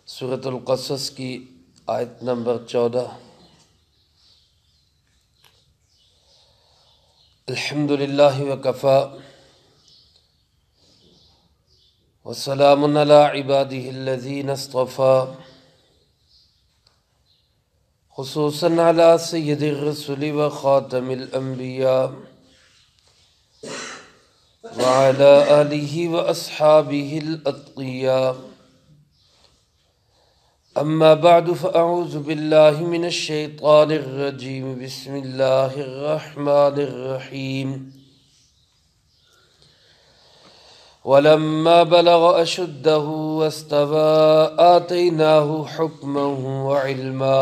سورۃ القصص کی آیت نمبر 14۔ الحمدللہ وکفی وسلام علی عبادہ الذین اصطفی، خصوصاً علی سید الرسل وخاتم الانبیاء وعلی آلہ واصحابہ الاتقیاء۔ اما بعد فاعوذ باللہ من الشیطان الرجیم، بسم اللہ الرحمن الرحیم۔ ولما بلغ اشدہ واستوى آتیناہ حکما وعلما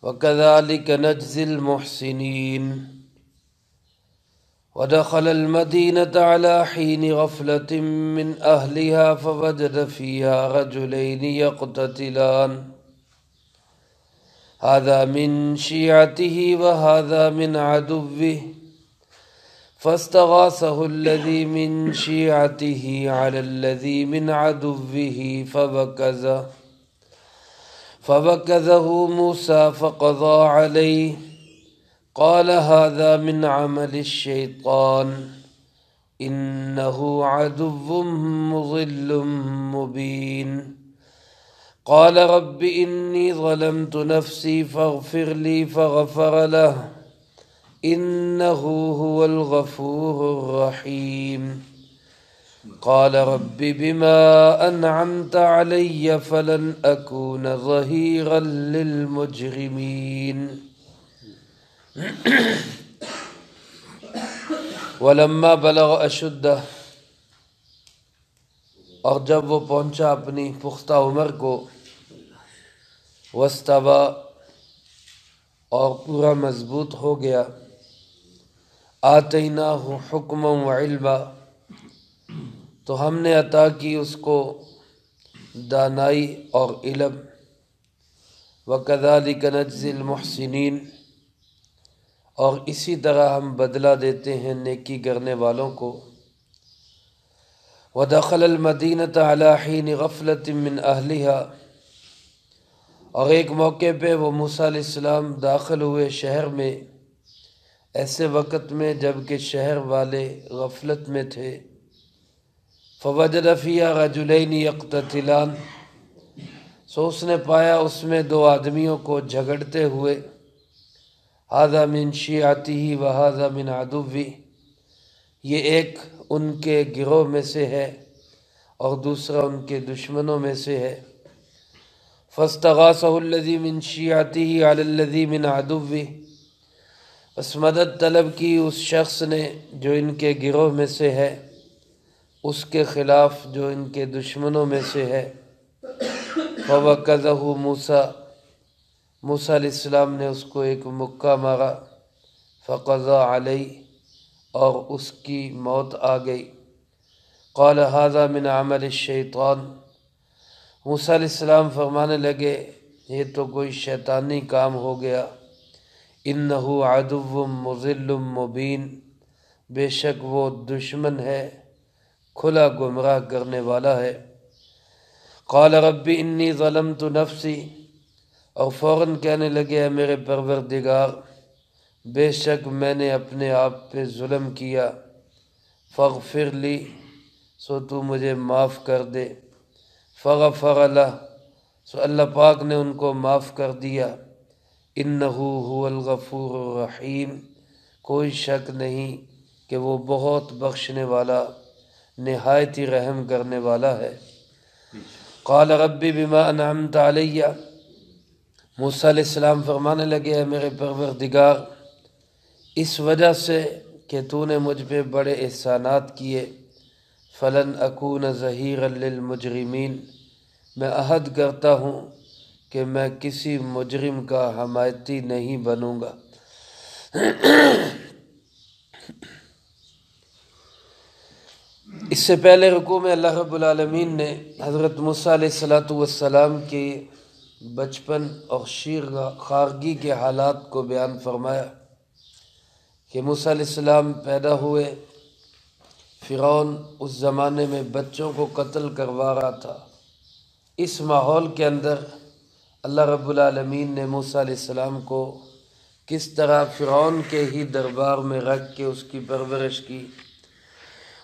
وكذلك نجزي المحسنين۔ ودخل المدينة على حين غفلة من أهلها فوجد فيها رجلين يقتتلان، هذا من شيعته وهذا من عدوه، فاستغاثه الذي من شيعته على الذي من عدوه فوكزه موسى فقضى عليه، قال هذا من عمل الشيطان إنه عدو مضل مبين۔ قال رب إني ظلمت نفسي فاغفر لي فغفر له إنه هو الغفور الرحيم۔ قال رب بما أنعمت علي فلن أكون ظهيرا للمجرمين۔ ولما بلغ اشدہ، اور جب وہ پہنچا اپنی پختہ عمر کو، واستوى، اور پورا مضبوط ہو گیا، آتیناہ حکما وعلما، تو ہم نے عطا کی اس کو دانائی اور علم، وکذالک نجزی المحسنین، اور اسی طرح ہم بدلہ دیتے ہیں نیکی کرنے والوں کو۔ ودخل المدینۃ علی حین غفلۃ من اہلہا، اور ایک موقع پہ وہ موسیٰ علیہ السلام داخل ہوئے شہر میں ایسے وقت میں جب کہ شہر والے غفلت میں تھے۔ فوجد فیہا رجلین یقتتلان، سو اس نے پایا اس میں دو آدمیوں کو جھگڑتے ہوئے۔ ھذا من شیعتہ وھذا من عدوہ، یہ ایک ان کے گروہ میں سے ہے اور دوسرا ان کے دشمنوں میں سے ہے۔ فاستغاثہ الذی من شیعتہ علی الذی من عدوہ، بس مدد طلب کی اس شخص نے جو ان کے گروہ میں سے ہے اس کے خلاف جو ان کے دشمنوں میں سے ہے۔ فوکزہ موسیٰ، موسیٰ علیہ السلام نے اس کو ایک مکہ مارا۔ فقضى علیہ، اور اس کی موت آ گئی۔ قال هذا من عمل الشیطان، موسیٰ علیہ السلام فرمانے لگے یہ تو کوئی شیطانی کام ہو گیا۔ انہ عدو مضل مبین، بے شک وہ دشمن ہے کھلا گمراہ کرنے والا ہے۔ قال رب انی ظلمت نفسی، اور فوراً کہنے لگے اے میرے پروردگار بے شک میں نے اپنے آپ پہ ظلم کیا۔ فاغفر لی، سو تو مجھے معاف کر دے۔ فغفر لہ، سو اللہ پاک نے ان کو معاف کر دیا۔ انہ هو الغفور الرحیم، کوئی شک نہیں کہ وہ بہت بخشنے والا نہایت ہی رحم کرنے والا ہے۔ قال رب بما انعمت علی، موسیٰ علیہ السلام فرمانے لگے اے میرے پروردگار اس وجہ سے کہ تو نے مجھ پہ بڑے احسانات کیے، فلن اکون ظہیرا للمجرمین، میں عہد کرتا ہوں کہ میں کسی مجرم کا حمایتی نہیں بنوں گا۔ اس سے پہلے رکوع میں اللہ رب العالمین نے حضرت موسیٰ علیہ السلام کی بچپن اور شیر خارگی کے حالات کو بیان فرمایا کہ موسیٰ علیہ السلام پیدا ہوئے، فرعون اس زمانے میں بچوں کو قتل کروا رہا تھا، اس ماحول کے اندر اللہ رب العالمین نے موسیٰ علیہ السلام کو کس طرح فرعون کے ہی دربار میں رکھ کے اس کی پرورش کی،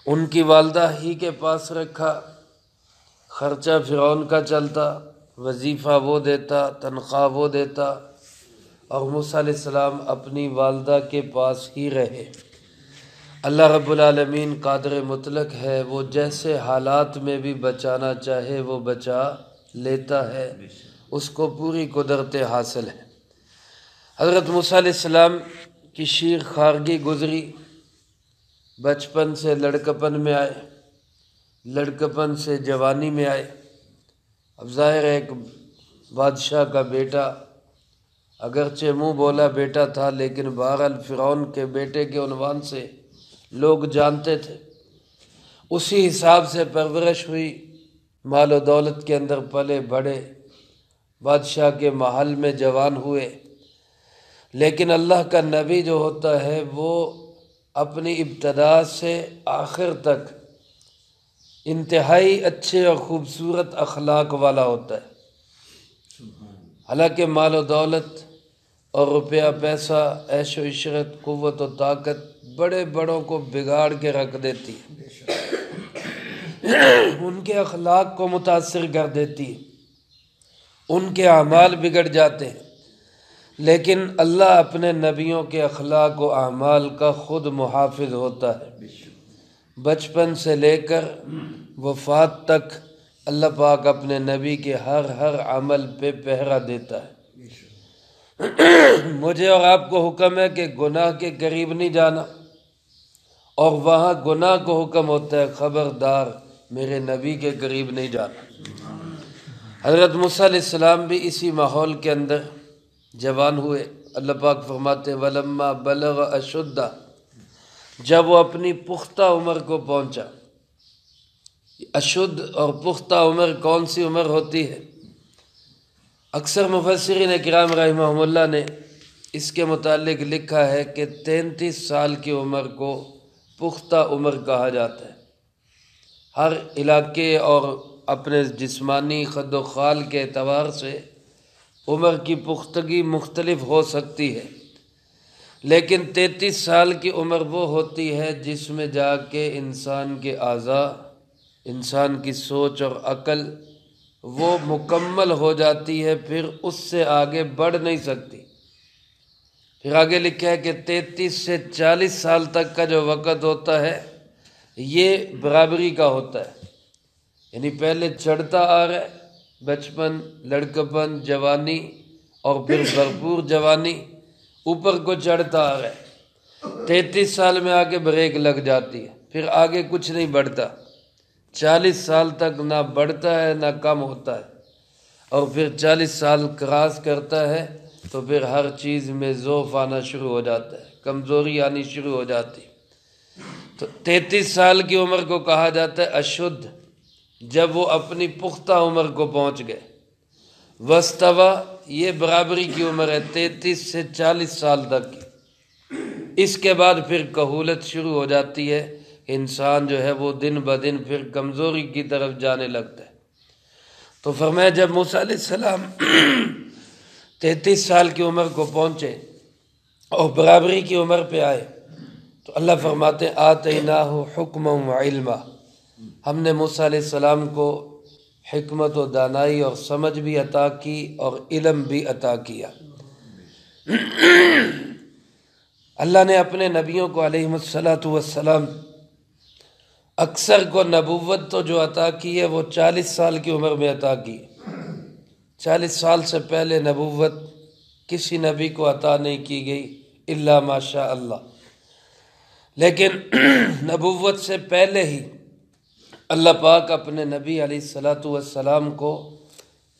ان کی والدہ ہی کے پاس رکھا، خرچہ فرعون کا چلتا، وظیفہ وہ دیتا، تنخواہ وہ دیتا، اور موسیٰ علیہ السلام اپنی والدہ کے پاس ہی رہے۔ اللہ رب العالمین قادر مطلق ہے، وہ جیسے حالات میں بھی بچانا چاہے وہ بچا لیتا ہے، اس کو پوری قدرت حاصل ہے۔ حضرت موسیٰ علیہ السلام کی شیر خارگی گزری، بچپن سے لڑکپن میں آئے، لڑکپن سے جوانی میں آئے۔ اب ظاہر ہے ایک بادشاہ کا بیٹا، اگرچہ منہ بولا بیٹا تھا لیکن بہرحال فرعون کے بیٹے کے عنوان سے لوگ جانتے تھے، اسی حساب سے پرورش ہوئی، مال و دولت کے اندر پلے بڑھے، بادشاہ کے محل میں جوان ہوئے۔ لیکن اللہ کا نبی جو ہوتا ہے وہ اپنی ابتدا سے آخر تک انتہائی اچھے اور خوبصورت اخلاق والا ہوتا ہے۔ حالانکہ مال و دولت اور روپیہ پیسہ، عیش و عشرت، قوت و طاقت بڑے بڑوں کو بگاڑ کے رکھ دیتی ہے، ان کے اخلاق کو متاثر کر دیتی ہے، ان کے اعمال بگڑ جاتے ہیں۔ لیکن اللہ اپنے نبیوں کے اخلاق و اعمال کا خود محافظ ہوتا ہے، بچپن سے لے کر وفات تک اللہ پاک اپنے نبی کے ہر عمل پہ پہرا دیتا ہے۔ مجھے اور آپ کو حکم ہے کہ گناہ کے قریب نہیں جانا، اور وہاں گناہ کو حکم ہوتا ہے خبردار میرے نبی کے قریب نہیں جانا۔ حضرت موسیٰ علیہ السلام بھی اسی ماحول کے اندر جوان ہوئے۔ اللہ پاک فرماتے وَلَمَّا بَلَغَ أَشُدَّهُ، جب وہ اپنی پختہ عمر کو پہنچا۔ اشد اور پختہ عمر کون سی عمر ہوتی ہے؟ اکثر مفسرین کرام رحمہم اللہ نے اس کے متعلق لکھا ہے کہ 33 سال کی عمر کو پختہ عمر کہا جاتا ہے۔ ہر علاقے اور اپنے جسمانی خد و خال کے اعتبار سے عمر کی پختگی مختلف ہو سکتی ہے، لیکن 33 سال کی عمر وہ ہوتی ہے جس میں جا کے انسان کے اعضاء، انسان کی سوچ اور عقل وہ مکمل ہو جاتی ہے، پھر اس سے آگے بڑھ نہیں سکتی۔ پھر آگے لکھا ہے کہ 33 سے 40 سال تک کا جو وقت ہوتا ہے یہ برابری کا ہوتا ہے، یعنی پہلے چڑھتا آ رہا ہے، بچپن، لڑکپن، جوانی اور پھر بھرپور جوانی اوپر کو چڑھتا آ رہا ہے۔ 33 سال میں آگے بریک لگ جاتی ہے، پھر آگے کچھ نہیں بڑھتا، 40 سال تک نہ بڑھتا ہے نہ کم ہوتا ہے، اور پھر 40 سال کراس کرتا ہے تو پھر ہر چیز میں ضعف آنا شروع ہو جاتا ہے، کمزوری آنی شروع ہو جاتی ہے۔ تو 33 سال کی عمر کو کہا جاتا ہے اشد، جب وہ اپنی پختہ عمر کو پہنچ گئے۔ وستوا، یہ برابری کی عمر ہے 33 سے 40 سال تک کی۔ اس کے بعد پھر کہولت شروع ہو جاتی ہے، انسان جو ہے وہ دن بدن پھر کمزوری کی طرف جانے لگتا ہے۔ تو فرمایا جب موسیٰ علیہ السلام 33 سال کی عمر کو پہنچے اور برابری کی عمر پہ آئے تو اللہ فرماتے ہیں آتیناہ حکما وعلما، ہم نے موسیٰ علیہ السلام کو حکمت و دانائی اور سمجھ بھی عطا کی اور علم بھی عطا کیا۔ اللہ نے اپنے نبیوں کو علیہم السلام اکثر کو نبوت تو جو عطا کی ہے وہ 40 سال کی عمر میں عطا کی۔ 40 سال سے پہلے نبوت کسی نبی کو عطا نہیں کی گئی الا ماشاء اللہ، لیکن نبوت سے پہلے ہی اللہ پاک اپنے نبی علیہ السلام کو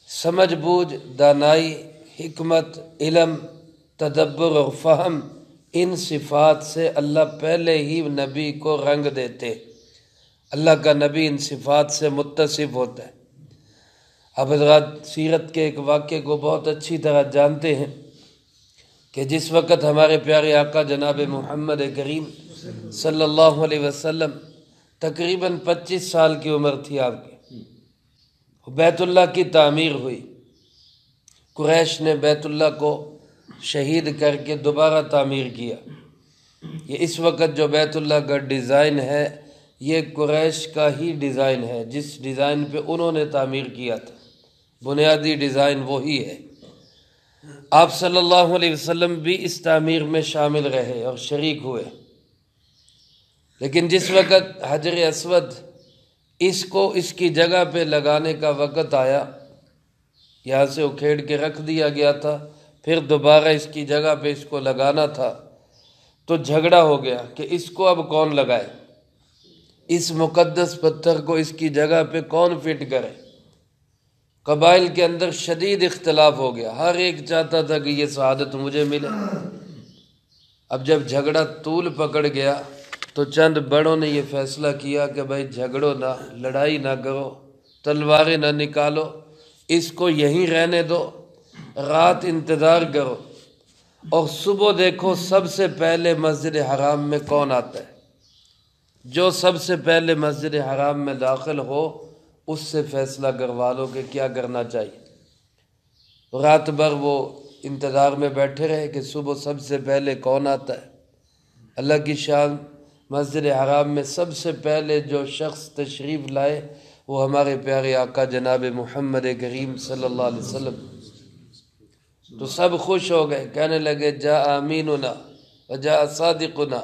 سمجھ بوجھ، دانائی، حکمت، علم، تدبر اور فہم، ان صفات سے اللہ پہلے ہی نبی کو رنگ دیتے۔ اللہ کا نبی ان صفات سے متصف ہوتا ہے۔ اب حضرات سیرت کے ایک واقعے کو بہت اچھی طرح جانتے ہیں کہ جس وقت ہمارے پیارے آقا جناب محمد کریم صلی اللہ علیہ وسلم تقریباً 25 سال کی عمر تھی آپ کی، بیت اللہ کی تعمیر ہوئی، قریش نے بیت اللہ کو شہید کر کے دوبارہ تعمیر کیا۔ یہ اس وقت جو بیت اللہ کا ڈیزائن ہے یہ قریش کا ہی ڈیزائن ہے، جس ڈیزائن پہ انہوں نے تعمیر کیا تھا، بنیادی ڈیزائن وہی ہے۔ آپ صلی اللہ علیہ وسلم بھی اس تعمیر میں شامل رہے اور شریک ہوئے، لیکن جس وقت حجر اسود اس کو اس کی جگہ پہ لگانے کا وقت آیا، یہاں سے اکھیڑ کے رکھ دیا گیا تھا، پھر دوبارہ اس کی جگہ پہ اس کو لگانا تھا، تو جھگڑا ہو گیا کہ اس کو اب کون لگائے، اس مقدس پتھر کو اس کی جگہ پہ کون فٹ کرے۔ قبائل کے اندر شدید اختلاف ہو گیا، ہر ایک چاہتا تھا کہ یہ سعادت مجھے ملے۔ اب جب جھگڑا طول پکڑ گیا تو چند بڑوں نے یہ فیصلہ کیا کہ بھائی جھگڑو نہ، لڑائی نہ کرو، تلواریں نہ نکالو، اس کو یہیں رہنے دو، رات انتظار کرو اور صبح دیکھو سب سے پہلے مسجد حرام میں کون آتا ہے، جو سب سے پہلے مسجد حرام میں داخل ہو اس سے فیصلہ کروا لو کہ کیا کرنا چاہیے۔ رات بھر وہ انتظار میں بیٹھے رہے کہ صبح سب سے پہلے کون آتا ہے۔ اللہ کی شان، مسجد حرام میں سب سے پہلے جو شخص تشریف لائے وہ ہمارے پیارے آقا جناب محمد کریم صلی اللہ علیہ وسلم۔ تو سب خوش ہو گئے، کہنے لگے جاء امیننا وجاء صادقنا،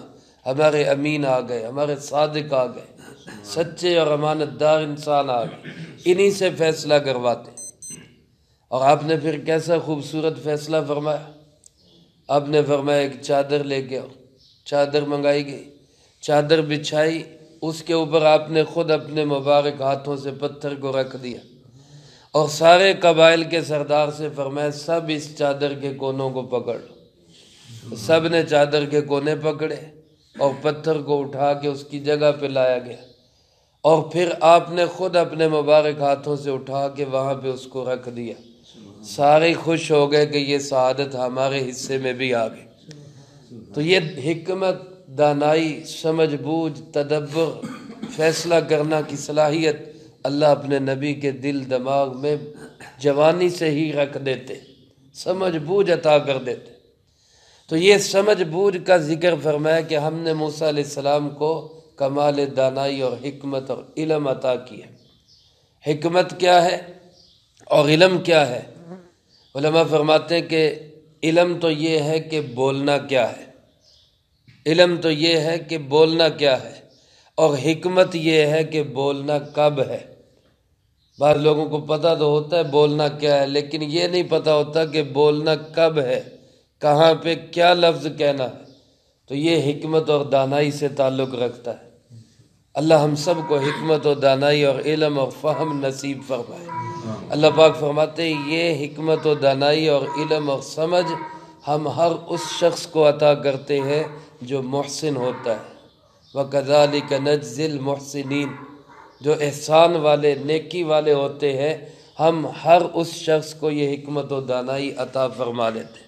ہمارے امین آ گئے، ہمارے صادق آ گئے، سچے اور امانت دار انسان آ گئے، انہی سے فیصلہ کرواتے۔ اور آپ نے پھر کیسا خوبصورت فیصلہ فرمایا، آپ نے فرمایا ایک چادر لے کے آؤ، چادر منگائی گئی، چادر بچھائی، اس کے اوپر آپ نے خود اپنے مبارک ہاتھوں سے پتھر کو رکھ دیا اور سارے قبائل کے سردار سے فرمایا سب اس چادر کے کونوں کو پکڑ لو۔ سب نے چادر کے کونے پکڑے اور پتھر کو اٹھا کے اس کی جگہ پہ لایا گیا، اور پھر آپ نے خود اپنے مبارک ہاتھوں سے اٹھا کے وہاں پہ اس کو رکھ دیا۔ سارے خوش ہو گئے کہ یہ سعادت ہمارے حصے میں بھی آ گئی۔ تو یہ حکمت، دانائی، سمجھ بوجھ، تدبر، فیصلہ کرنا کی صلاحیت اللہ اپنے نبی کے دل دماغ میں جوانی سے ہی رکھ دیتے، سمجھ بوجھ عطا کر دیتے۔ تو یہ سمجھ بوجھ کا ذکر فرمایا کہ ہم نے موسیٰ علیہ السلام کو کمال دانائی اور حکمت اور علم عطا کیا۔ حکمت کیا ہے اور علم کیا ہے؟ علماء فرماتے ہیں کہ علم تو یہ ہے کہ بولنا کیا ہے، علم تو یہ ہے کہ بولنا کیا ہے، اور حکمت یہ ہے کہ بولنا کب ہے۔ بعض لوگوں کو پتہ تو ہوتا ہے بولنا کیا ہے، لیکن یہ نہیں پتہ ہوتا کہ بولنا کب ہے، کہاں پہ کیا لفظ کہنا ہے۔ تو یہ حکمت اور دانائی سے تعلق رکھتا ہے۔ اللہ ہم سب کو حکمت و دانائی اور علم اور فہم نصیب فرمائے۔ اللہ پاک فرماتے ہیں یہ حکمت و دانائی اور علم اور سمجھ ہم ہر اس شخص کو عطا کرتے ہیں جو محسن ہوتا ہے۔ وَكَذَلِكَ نَجْزِي الْمُحْسِنِينَ، جو احسان والے، نیکی والے ہوتے ہیں، ہم ہر اس شخص کو یہ حکمت و دانائی عطا فرما لیتے ہیں۔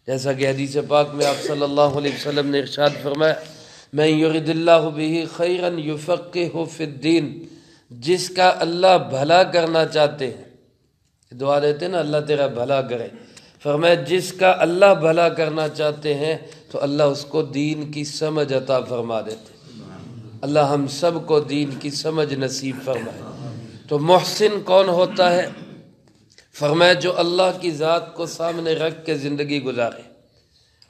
جیسا کہ حدیث پاک میں آپ صلی اللہ علیہ وسلم نے ارشاد فرمایا مَن يُرِدِ اللَّهُ بِهِ خَيْرًا يُفَقِّهُ فِي الدِّينِ، جس کا اللہ بھلا کرنا چاہتے ہیں، دعا دیتے ہیں نا اللہ تیرا بھلا کرے، فرمایا جس کا اللہ بھلا کرنا چاہتے ہیں تو اللہ اس کو دین کی سمجھ عطا فرما دیتے ہیں۔ اللہ ہم سب کو دین کی سمجھ نصیب فرمائے۔ تو محسن کون ہوتا ہے؟ فرمایا جو اللہ کی ذات کو سامنے رکھ کے زندگی گزارے۔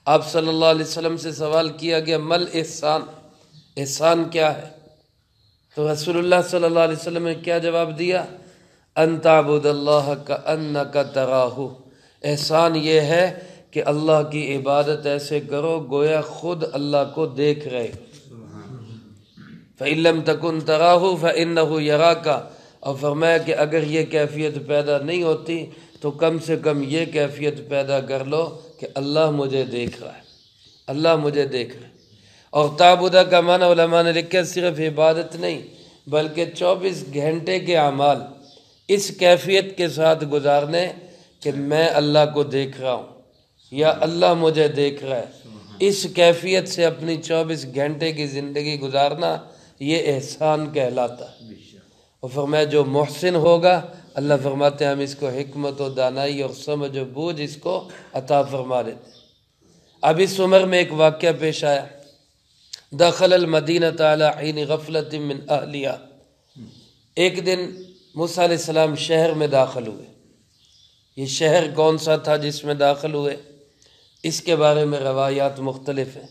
آپ صلی اللہ علیہ وسلم سے سوال کیا گیا مل احسان، احسان کیا ہے؟ تو رسول اللہ صلی اللہ علیہ وسلم نے کیا جواب دیا؟ ان تعبد اللہ کأنک تراہ، احسان یہ ہے کہ اللہ کی عبادت ایسے کرو گویا خود اللہ کو دیکھ رہے۔ فَإِن لَمْ تَكُنْ تَرَاهُ فَإِنَّهُ يَرَاكَ، اور فرمایا کہ اگر یہ کیفیت پیدا نہیں ہوتی تو کم سے کم یہ کیفیت پیدا کر لو کہ اللہ مجھے دیکھ رہا ہے، اللہ مجھے دیکھ رہا ہے۔ اور تعبدہ کا معنی علماء نے لکھا صرف عبادت نہیں بلکہ 24 گھنٹے کے اعمال اس کیفیت کے ساتھ گزارنے کہ میں اللہ کو دیکھ رہا ہوں یا اللہ مجھے دیکھ رہا ہے، اس کیفیت سے اپنی 24 گھنٹے کی زندگی گزارنا یہ احسان کہلاتا ہے۔ اور فرمایا جو محسن ہوگا اللہ فرماتے ہیں ہم اس کو حکمت و دانائی اور سمجھ و بوجھ اس کو عطا فرما دیتے ہیں۔ اب اس عمر میں ایک واقعہ پیش آیا، دخل المدینۃ علی حین غفلۃ من اہلیہا، ایک دن موسیٰ علیہ السلام شہر میں داخل ہوئے۔ یہ شہر کون سا تھا جس میں داخل ہوئے، اس کے بارے میں روایات مختلف ہیں۔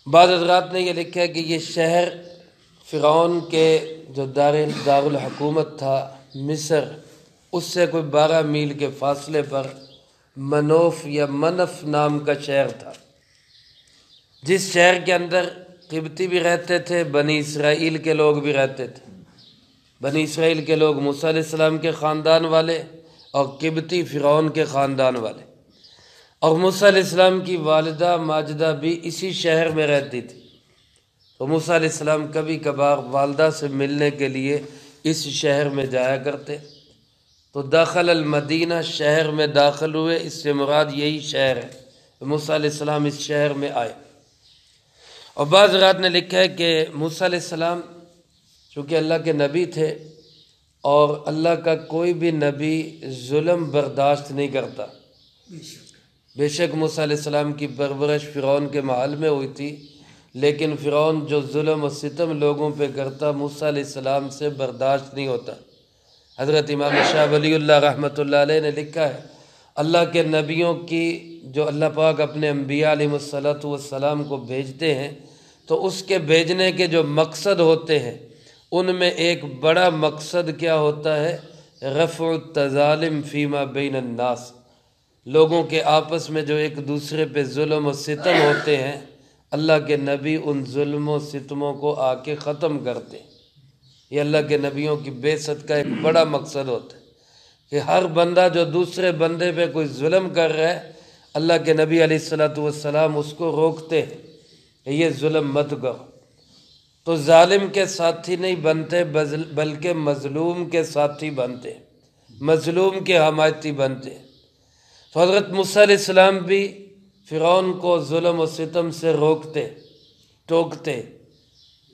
بعض حضرات نے یہ لکھا ہے کہ یہ شہر فرعون کے جو دارالحکومت تھا مصر، اس سے کوئی 12 میل کے فاصلے پر منوف یا منف نام کا شہر تھا، جس شہر کے اندر قبطی بھی رہتے تھے، بنی اسرائیل کے لوگ بھی رہتے تھے۔ بنی اسرائیل کے لوگ موسیٰ علیہ السلام کے خاندان والے اور قبطی فرعون کے خاندان والے، اور موسیٰ علیہ السلام کی والدہ ماجدہ بھی اسی شہر میں رہتی تھی، تو موسیٰ علیہ السلام کبھی کبھار والدہ سے ملنے کے لیے اس شہر میں جایا کرتے۔ تو داخل المدینہ، شہر میں داخل ہوئے، اس سے مراد یہی شہر ہے۔ موسیٰ علیہ السلام اس شہر میں آئے، اور بعض حضرات نے لکھا ہے کہ موسیٰ علیہ السلام چونکہ اللہ کے نبی تھے، اور اللہ کا کوئی بھی نبی ظلم برداشت نہیں کرتا۔ بے شک موسیٰ علیہ السلام کی پرورش فرعون کے محل میں ہوئی تھی، لیکن فرعون جو ظلم و ستم لوگوں پہ کرتا موسیٰ علیہ السلام سے برداشت نہیں ہوتا۔ حضرت امام شاہ ولی اللہ رحمۃ اللہ علیہ نے لکھا ہے، اللہ کے نبیوں کی جو اللہ پاک اپنے انبیاء علیہ السلام کو بھیجتے ہیں، تو اس کے بھیجنے کے جو مقصد ہوتے ہیں ان میں ایک بڑا مقصد کیا ہوتا ہے؟ رفع التظالم فیما بین الناس، لوگوں کے آپس میں جو ایک دوسرے پہ ظلم و ستم ہوتے ہیں، اللہ کے نبی ان ظلم و ستموں کو آ کے ختم کرتے ہیں۔ یہ اللہ کے نبیوں کی بعثت کا ایک بڑا مقصد ہوتا ہے کہ ہر بندہ جو دوسرے بندے پہ کوئی ظلم کر رہا ہے، اللہ کے نبی علیہ السلام اس کو روکتے ہیں کہ یہ ظلم مت کرو۔ تو ظالم کے ساتھی نہیں بنتے بلکہ مظلوم کے ساتھی بنتے، مظلوم کے حمایتی بنتے۔ تو حضرت موسیٰ علیہ السلام بھی فرعون کو ظلم و ستم سے روکتے، ٹوکتے۔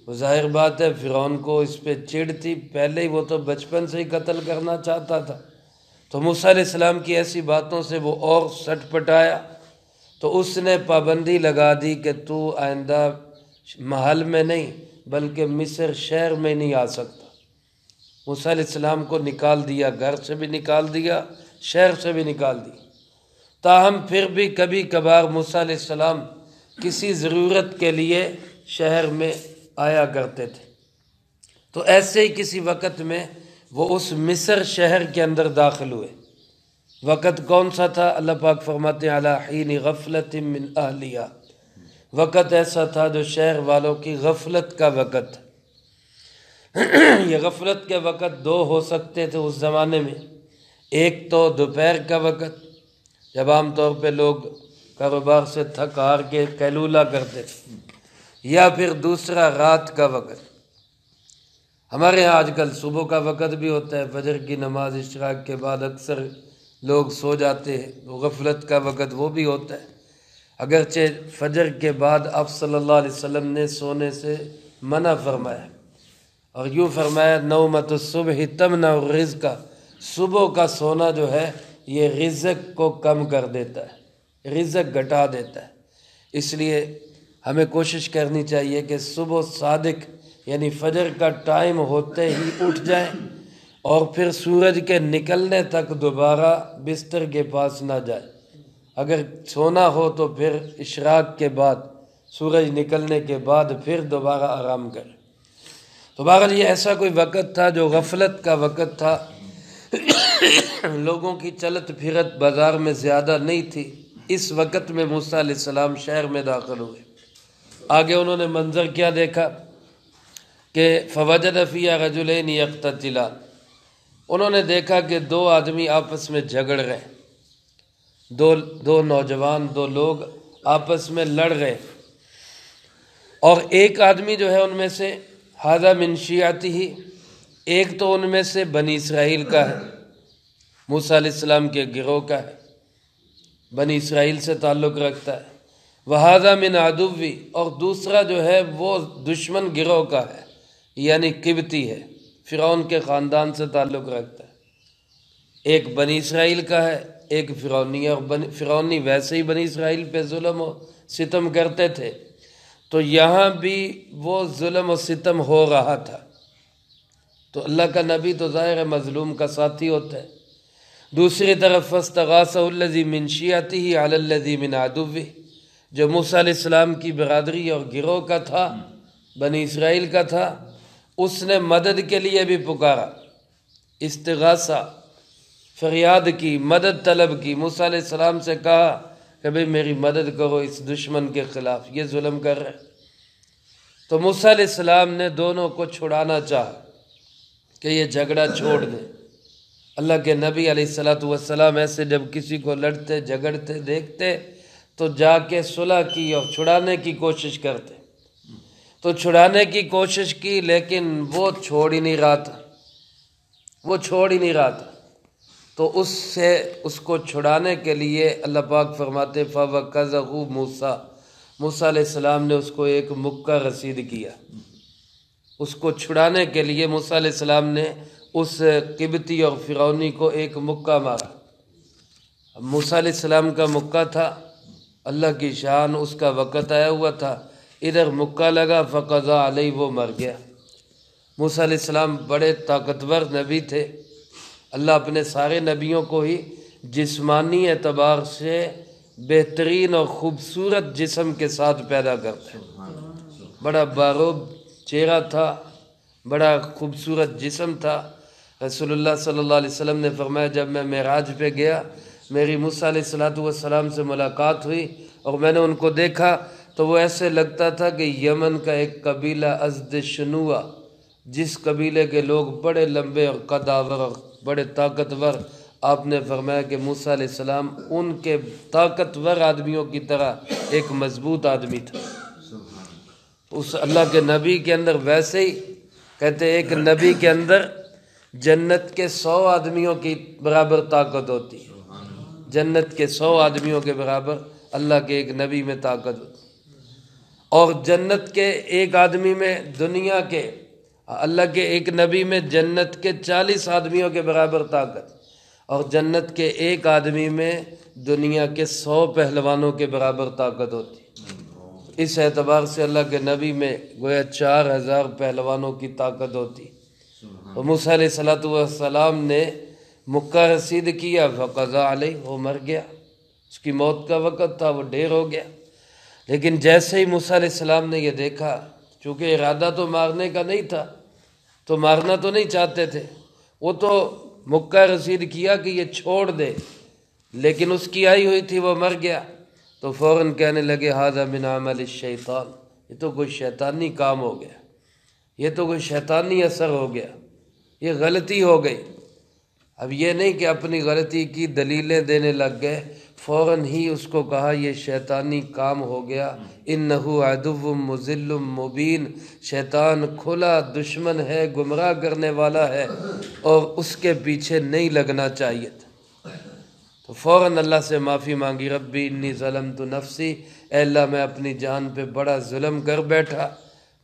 ظاہر بات ہے فرعون کو اس پہ چڑ تھی، پہلے ہی وہ تو بچپن سے ہی قتل کرنا چاہتا تھا، تو موسیٰ علیہ السلام کی ایسی باتوں سے وہ اور سٹ پٹایا، تو اس نے پابندی لگا دی کہ تو آئندہ محل میں نہیں بلکہ مصر شہر میں نہیں آ سکتا۔ موسیٰ علیہ السلام کو نکال دیا، گھر سے بھی نکال دیا، شہر سے بھی نکال دیا۔ تاہم پھر بھی کبھی کبھار موسیٰ علیہ السلام کسی ضرورت کے لیے شہر میں آیا کرتے تھے۔ تو ایسے ہی کسی وقت میں وہ اس مصر شہر کے اندر داخل ہوئے۔ وقت کون سا تھا؟ اللہ پاک فرماتے ہیں علی حین غفلۃ من اہلیہا، وقت ایسا تھا جو شہر والوں کی غفلت کا وقت۔ یہ غفلت کے وقت دو ہو سکتے تھے اس زمانے میں، ایک تو دوپہر کا وقت جب عام طور پہ لوگ کاروبار سے تھک ہار کے قیلولہ کرتے تھے، یا پھر دوسرا رات کا وقت۔ ہمارے ہاں آج کل صبح کا وقت بھی ہوتا ہے، فجر کی نماز اشراق کے بعد اکثر لوگ سو جاتے ہیں، تو غفلت کا وقت وہ بھی ہوتا ہے۔ اگرچہ فجر کے بعد آپ صلی اللہ علیہ وسلم نے سونے سے منع فرمایا، اور یوں فرمایا نومۃ الصبح تمنع الرزق، صبح کا سونا جو ہے یہ رزق کو کم کر دیتا ہے، رزق گھٹا دیتا ہے۔ اس لیے ہمیں کوشش کرنی چاہیے کہ صبح صادق یعنی فجر کا ٹائم ہوتے ہی اٹھ جائیں، اور پھر سورج کے نکلنے تک دوبارہ بستر کے پاس نہ جائیں۔ اگر سونا ہو تو پھر اشراق کے بعد، سورج نکلنے کے بعد پھر دوبارہ آرام کریں۔ تو بہرحال یہ ایسا کوئی وقت تھا جو غفلت کا وقت تھا، لوگوں کی چلت پھرت بازار میں زیادہ نہیں تھی۔ اس وقت میں موسیٰ علیہ السلام شہر میں داخل ہوئے۔ آگے انہوں نے منظر کیا دیکھا کہ فوجد فیہا رجلین یقتتلان، انہوں نے دیکھا کہ دو آدمی آپس میں جھگڑ رہے، دو نوجوان، دو لوگ آپس میں لڑ رہے، اور ایک آدمی جو ہے ان میں سے ھذا من شیعتہ، ایک تو ان میں سے بنی اسرائیل کا ہے، موسیٰ علیہ السلام کے گروہ کا ہے، بنی اسرائیل سے تعلق رکھتا ہے، وَھذا من عدوی، اور دوسرا جو ہے وہ دشمن گروہ کا ہے، یعنی قبطی ہے، فرعون کے خاندان سے تعلق رکھتا ہے، ایک بنی اسرائیل کا ہے، ایک فرعونی ہے، اور فرعونی ویسے ہی بنی اسرائیل پہ ظلم و ستم کرتے تھے، تو یہاں بھی وہ ظلم و ستم ہو رہا تھا۔ تو اللہ کا نبی تو ظاہر ہے مظلوم کا ساتھی ہوتا ہے۔ دوسری طرف فاستغاثہ الذی من شیعتہ علی الذی من عدوہ، جو موسیٰ علیہ السلام کی برادری اور گروہ کا تھا، بنی اسرائیل کا تھا، اس نے مدد کے لیے بھی پکارا، استغاثہ، فریاد کی، مدد طلب کی، موسیٰ علیہ السلام سے کہا کہ بھئی میری مدد کرو اس دشمن کے خلاف، یہ ظلم کر رہے۔ تو موسیٰ علیہ السلام نے دونوں کو چھڑانا چاہا کہ یہ جھگڑا چھوڑ دیں۔ اللہ کے نبی علیہ السلام ایسے جب کسی کو لڑتے جھگڑتے دیکھتے تو جا کے صلح کی اور چھڑانے کی کوشش کرتے، تو چھڑانے کی کوشش کی، لیکن وہ چھوڑ ہی نہیں رہا تھا، تو اس کو چھڑانے کے لیے اللہ پاک فرماتے فَوَكَّزَهُ موسیٰ علیہ السلام نے اس کو ایک مکہ رسید کیا۔ اس کو چھڑانے کے لیے موسیٰ علیہ السلام نے اس قبطی اور فرعونی کو ایک مکہ مارا۔ موسیٰ علیہ السلام کا مکہ تھا، اللہ کی شان، اس کا وقت آیا ہوا تھا، ادھر مکہ لگا، فقضا علیہ، وہ مر گیا۔ موسیٰ علیہ السلام بڑے طاقتور نبی تھے، اللہ اپنے سارے نبیوں کو ہی جسمانی اعتبار سے بہترین اور خوبصورت جسم کے ساتھ پیدا کرتا ہے۔ بڑا باروب چہرہ تھا، بڑا خوبصورت جسم تھا۔ رسول اللہ صلی اللہ علیہ وسلم نے فرمایا جب میں معراج پہ گیا، میری موسیٰ علیہ السلام سے ملاقات ہوئی اور میں نے ان کو دیکھا تو وہ ایسے لگتا تھا کہ یمن کا ایک قبیلہ ازد شنوع، جس قبیلے کے لوگ بڑے لمبے اور قداور اور بڑے طاقتور، آپ نے فرمایا کہ موسیٰ علیہ السلام ان کے طاقتور آدمیوں کی طرح ایک مضبوط آدمی تھا۔ اس اللہ کے نبی کے اندر ویسے ہی کہتے ایک نبی کے اندر جنت کے 100 آدمیوں کی برابر طاقت ہوتی ہے، جنت کے 100 آدمیوں کے برابر اللہ کے ایک نبی میں طاقت ہوتی ہے، اور جنت کے ایک آدمی میں دنیا کے اللہ کے ایک نبی میں جنت کے 40 آدمیوں کے برابر طاقت، اور جنت کے ایک آدمی میں دنیا کے 100 پہلوانوں کے برابر طاقت ہوتی ہے۔ اس اعتبار سے اللہ کے نبی میں گویا 4000 پہلوانوں کی طاقت ہوتی۔ تو موسیٰ علیہ السلام نے مکہ رسید کیا، فقضا علیہ، وہ مر گیا، اس کی موت کا وقت تھا، وہ ڈھیر ہو گیا۔ لیکن جیسے ہی موسیٰ علیہ السلام نے یہ دیکھا، چونکہ ارادہ تو مارنے کا نہیں تھا، تو مارنا تو نہیں چاہتے تھے، وہ تو مکہ رسید کیا کہ یہ چھوڑ دے، لیکن اس کی آئی ہوئی تھی، وہ مر گیا، تو فوراً کہنے لگے ھذا من عمل الشیطان، یہ تو کوئی شیطانی کام ہو گیا، یہ تو کوئی شیطانی اثر ہو گیا، یہ غلطی ہو گئی۔ اب یہ نہیں کہ اپنی غلطی کی دلیلیں دینے لگ گئے، فوراً ہی اس کو کہا یہ شیطانی کام ہو گیا، انہ عدو مضل مبین، شیطان کھلا دشمن ہے، گمراہ کرنے والا ہے، اور اس کے پیچھے نہیں لگنا چاہیے تھا۔ تو فوراً اللہ سے معافی مانگی، ربی انی ظلمت نفسی، اے اللہ میں اپنی جان پہ بڑا ظلم کر بیٹھا،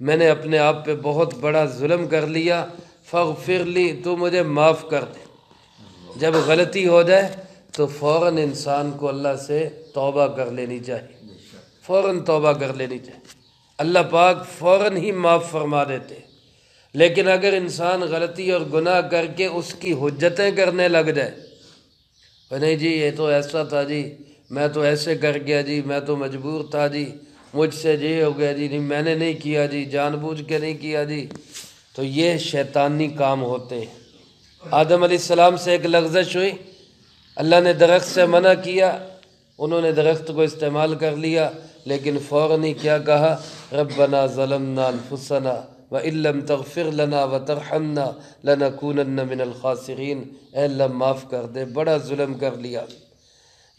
میں نے اپنے آپ پہ بہت بڑا ظلم کر لیا، فاغفر لی، تو مجھے معاف کر دے۔ جب غلطی ہو جائے تو فوراً انسان کو اللہ سے توبہ کر لینی چاہیے، فوراً توبہ کر لینی چاہیے، اللہ پاک فوراً ہی معاف فرما دیتے۔ لیکن اگر انسان غلطی اور گناہ کر کے اس کی حجتیں کرنے لگ جائے، نہیں جی یہ تو ایسا تھا جی، میں تو ایسے کر گیا جی، میں تو مجبور تھا جی، مجھ سے یہ ہو گیا جی، نہیں میں نے نہیں کیا جی، جان بوجھ کے نہیں کیا جی، تو یہ شیطانی کام ہوتے ہیں۔ آدم علیہ السلام سے ایک لغزش ہوئی، اللہ نے درخت سے منع کیا، انہوں نے درخت کو استعمال کر لیا، لیکن فوراً ہی کیا کہا، ربنا ظلمنا انفسنا وَإِن لَّمْ تَغْفِرْ لَنَا وَتَرْحَمْنَا لَنَكُونَنَّ مِنَ الْخَاسِرِينَ، اے اللہ معاف کر دے، بڑا ظلم کر لیا۔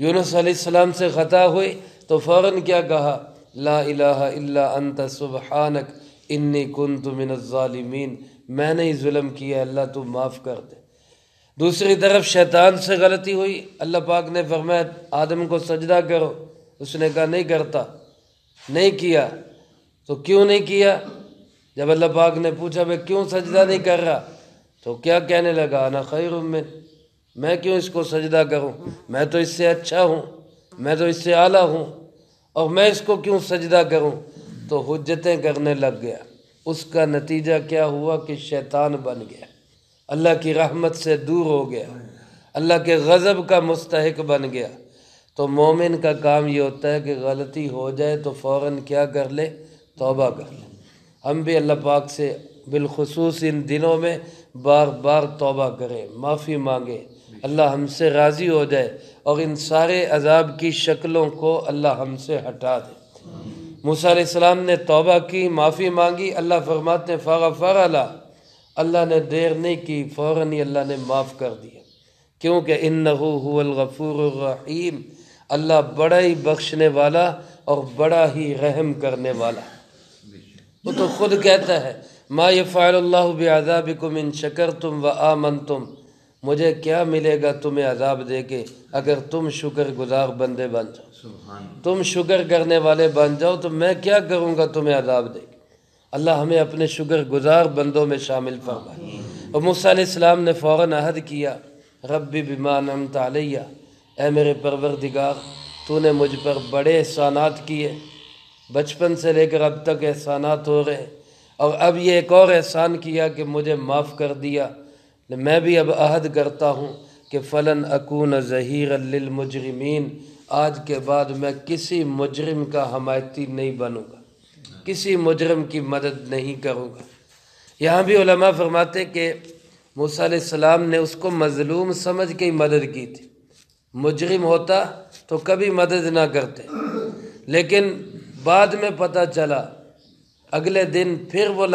یونس علیہ السلام سے خطا ہوئی تو فوراً کیا کہا، لا الہ الا انت سبحانک انی کنت من الظالمین، میں نے ہی ظلم کیا، اللہ تو معاف کر دے۔ دوسری طرف شیطان سے غلطی ہوئی، اللہ پاک نے فرمایا آدم کو سجدہ کرو، اس نے کہا نہیں کرتا، نہیں کیا۔ تو کیوں نہیں کیا؟ جب اللہ پاک نے پوچھا بھئی کیوں سجدہ نہیں کر رہا، تو کیا کہنے لگا؟ انا خیر من، میں کیوں اس کو سجدہ کروں، میں تو اس سے اچھا ہوں، میں تو اس سے اعلیٰ ہوں، اور میں اس کو کیوں سجدہ کروں؟ تو حجتیں کرنے لگ گیا۔ اس کا نتیجہ کیا ہوا کہ شیطان بن گیا، اللہ کی رحمت سے دور ہو گیا، اللہ کے غضب کا مستحق بن گیا۔ تو مومن کا کام یہ ہوتا ہے کہ غلطی ہو جائے تو فوراً کیا کر لے؟ توبہ کر لے۔ ہم بھی اللہ پاک سے بالخصوص ان دنوں میں بار بار توبہ کریں، معافی مانگیں، اللہ ہم سے راضی ہو جائے اور ان سارے عذاب کی شکلوں کو اللہ ہم سے ہٹا دے۔ موسیٰ علیہ السلام نے توبہ کی، معافی مانگی، اللہ فرماتے ہیں فغفر لہ، اللہ نے دیر نہیں کی، فوراً ہی اللہ نے معاف کر دیا، کیونکہ انہ هو الغفور الرحیم، اللہ بڑا ہی بخشنے والا اور بڑا ہی رحم کرنے والا۔ وہ تو خود کہتا ہے ما یفعل اللہ بعذابکم ان شکرتم وآمنتم، مجھے کیا ملے گا تمہیں عذاب دے کے اگر تم شکر گزار بندے بن جاؤ، تم شکر کرنے والے بن جاؤ تو میں کیا کروں گا تمہیں عذاب دے کے۔ اللہ ہمیں اپنے شکر گزار بندوں میں شامل فرمائے۔ اور موسیٰ علیہ السلام نے فوراً عہد کیا ربی بما انعمت علیہ، اے میرے پروردگار تو نے مجھ پر بڑے احسانات کیے، بچپن سے لے کر اب تک احسانات ہو رہے، اور اب یہ ایک اور احسان کیا کہ مجھے معاف کر دیا، میں بھی اب عہد کرتا ہوں کہ فلن اکون ظہیرا للمجرمین، آج کے بعد میں کسی مجرم کا حمایتی نہیں بنوں گا، کسی مجرم کی مدد نہیں کروں گا۔ یہاں بھی علماء فرماتے کہ موسیٰ علیہ السلام نے اس کو مظلوم سمجھ کے ہی مدد کی تھی، مجرم ہوتا تو کبھی مدد نہ کرتے، لیکن بعد میں پتہ چلا، اگلے دن پھر وہ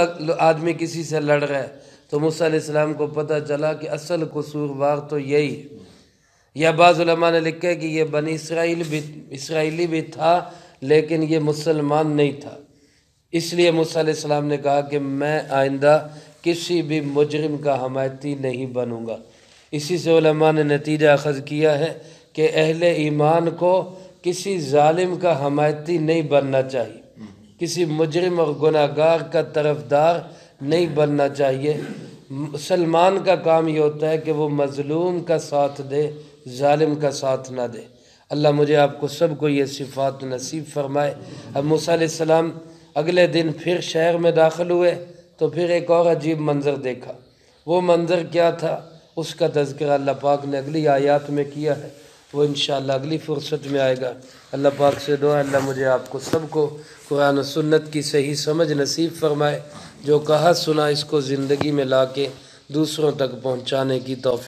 آدمی کسی سے لڑ رہا ہے تو موسیٰ علیہ السلام کو پتہ چلا کہ اصل قصوروار تو یہی ہے۔ یا بعض علماء نے لکھا ہے کہ یہ بنی اسرائیلی بھی تھا لیکن یہ مسلمان نہیں تھا، اس لیے موسیٰ علیہ السلام نے کہا کہ میں آئندہ کسی بھی مجرم کا حمایتی نہیں بنوں گا۔ اسی سے علماء نے نتیجہ اخذ کیا ہے کہ اہل ایمان کو کسی ظالم کا حمایتی نہیں بننا چاہیے، کسی مجرم اور گناہ گار کا طرفدار نہیں بننا چاہیے۔ مسلمان کا کام یہ ہوتا ہے کہ وہ مظلوم کا ساتھ دے، ظالم کا ساتھ نہ دے۔ اللہ مجھے آپ کو سب کو یہ صفات نصیب فرمائے۔ اب موسیٰ علیہ السلام اگلے دن پھر شہر میں داخل ہوئے تو پھر ایک اور عجیب منظر دیکھا۔ وہ منظر کیا تھا اس کا تذکرہ اللہ پاک نے اگلی آیات میں کیا ہے، وہ انشاءاللہ اگلی فرصت میں آئے گا۔ اللہ پاک سے دعا اللہ مجھے آپ کو سب کو قرآن و سنت کی صحیح سمجھ نصیب فرمائے، جو کہا سنا اس کو زندگی میں لا کے دوسروں تک پہنچانے کی توفیق